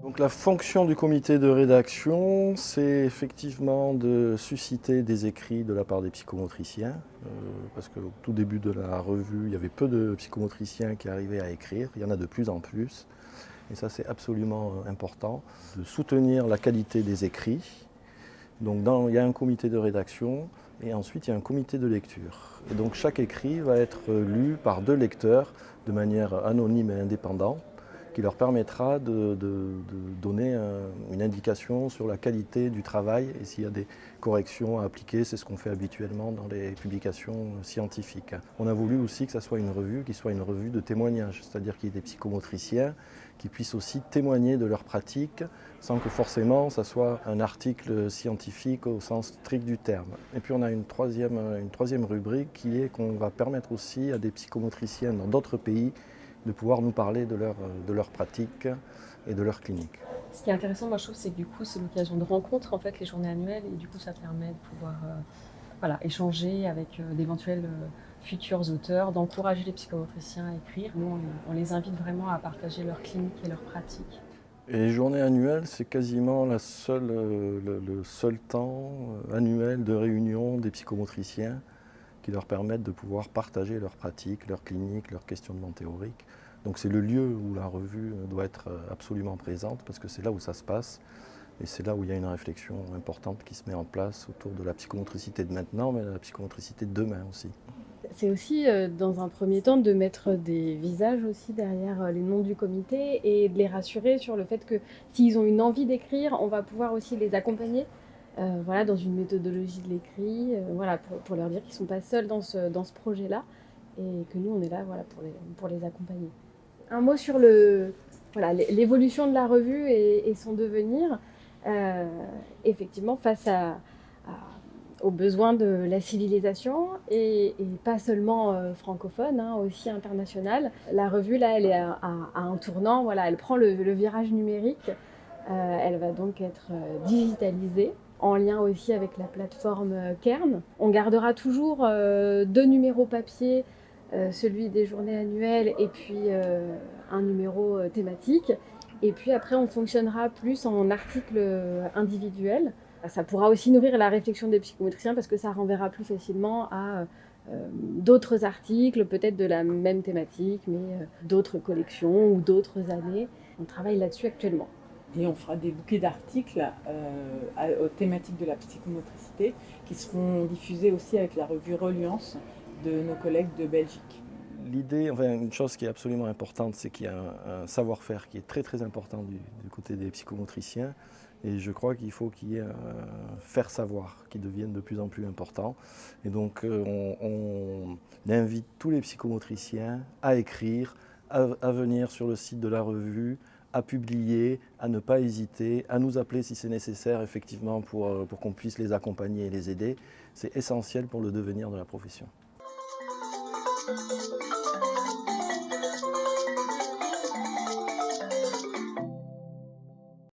Donc la fonction du comité de rédaction, c'est effectivement de susciter des écrits de la part des psychomotriciens, parce qu'au tout début de la revue, il y avait peu de psychomotriciens qui arrivaient à écrire, il y en a de plus en plus, et ça c'est absolument important, de soutenir la qualité des écrits. Donc il y a un comité de rédaction et ensuite il y a un comité de lecture. Et donc chaque écrit va être lu par 2 lecteurs de manière anonyme et indépendante, qui leur permettra de donner une indication sur la qualité du travail et s'il y a des corrections à appliquer. C'est ce qu'on fait habituellement dans les publications scientifiques. On a voulu aussi que ça soit une revue qui soit une revue de témoignage, c'est-à-dire qu'il y ait des psychomotriciens qui puissent aussi témoigner de leur pratique sans que forcément ça soit un article scientifique au sens strict du terme. Et puis on a une troisième rubrique qui est qu'on va permettre aussi à des psychomotriciens dans d'autres pays de pouvoir nous parler de leur pratique et de leur clinique. Ce qui est intéressant, moi je trouve, c'est que du coup c'est l'occasion de rencontre en fait les journées annuelles et du coup ça permet de pouvoir voilà, échanger avec d'éventuels futurs auteurs, d'encourager les psychomotriciens à écrire. Nous on les invite vraiment à partager leur clinique et leur pratique. Et les journées annuelles, c'est quasiment le seul temps annuel de réunion des psychomotriciens qui leur permettent de pouvoir partager leurs pratiques, leurs cliniques, leurs questionnements théoriques. Donc c'est le lieu où la revue doit être absolument présente parce que c'est là où ça se passe et c'est là où il y a une réflexion importante qui se met en place autour de la psychomotricité de maintenant, mais de la psychomotricité de demain aussi. C'est aussi, dans un premier temps, de mettre des visages aussi derrière les noms du comité et de les rassurer sur le fait que s'ils ont une envie d'écrire, on va pouvoir aussi les accompagner voilà, dans une méthodologie de l'écrit, voilà, pour leur dire qu'ils ne sont pas seuls dans ce projet-là et que nous, on est là voilà, pour les accompagner. Un mot sur voilà, l'évolution de la revue et son devenir, effectivement, face aux besoins de la civilisation et pas seulement francophone, hein, aussi internationale. La revue, là, elle est à un tournant, voilà, elle prend le virage numérique, elle va donc être digitalisée, en lien aussi avec la plateforme Kern. On gardera toujours 2 numéros papier, celui des journées annuelles et puis un numéro thématique. Et puis après, on fonctionnera plus en articles individuels. Ça pourra aussi nourrir la réflexion des psychomotriciens parce que ça renverra plus facilement à d'autres articles, peut-être de la même thématique, mais d'autres collections ou d'autres années. On travaille là-dessus actuellement. Et on fera des bouquets d'articles aux thématiques de la psychomotricité qui seront diffusés aussi avec la revue Reliance de nos collègues de Belgique. L'idée, enfin une chose qui est absolument importante, c'est qu'il y a un savoir-faire qui est très très important du côté des psychomotriciens. Et je crois qu'il faut qu'il y ait un faire savoir qui devienne de plus en plus important. Et donc on invite tous les psychomotriciens à écrire, à venir sur le site de la revue, à publier, à ne pas hésiter, à nous appeler si c'est nécessaire effectivement pour qu'on puisse les accompagner et les aider. C'est essentiel pour le devenir de la profession.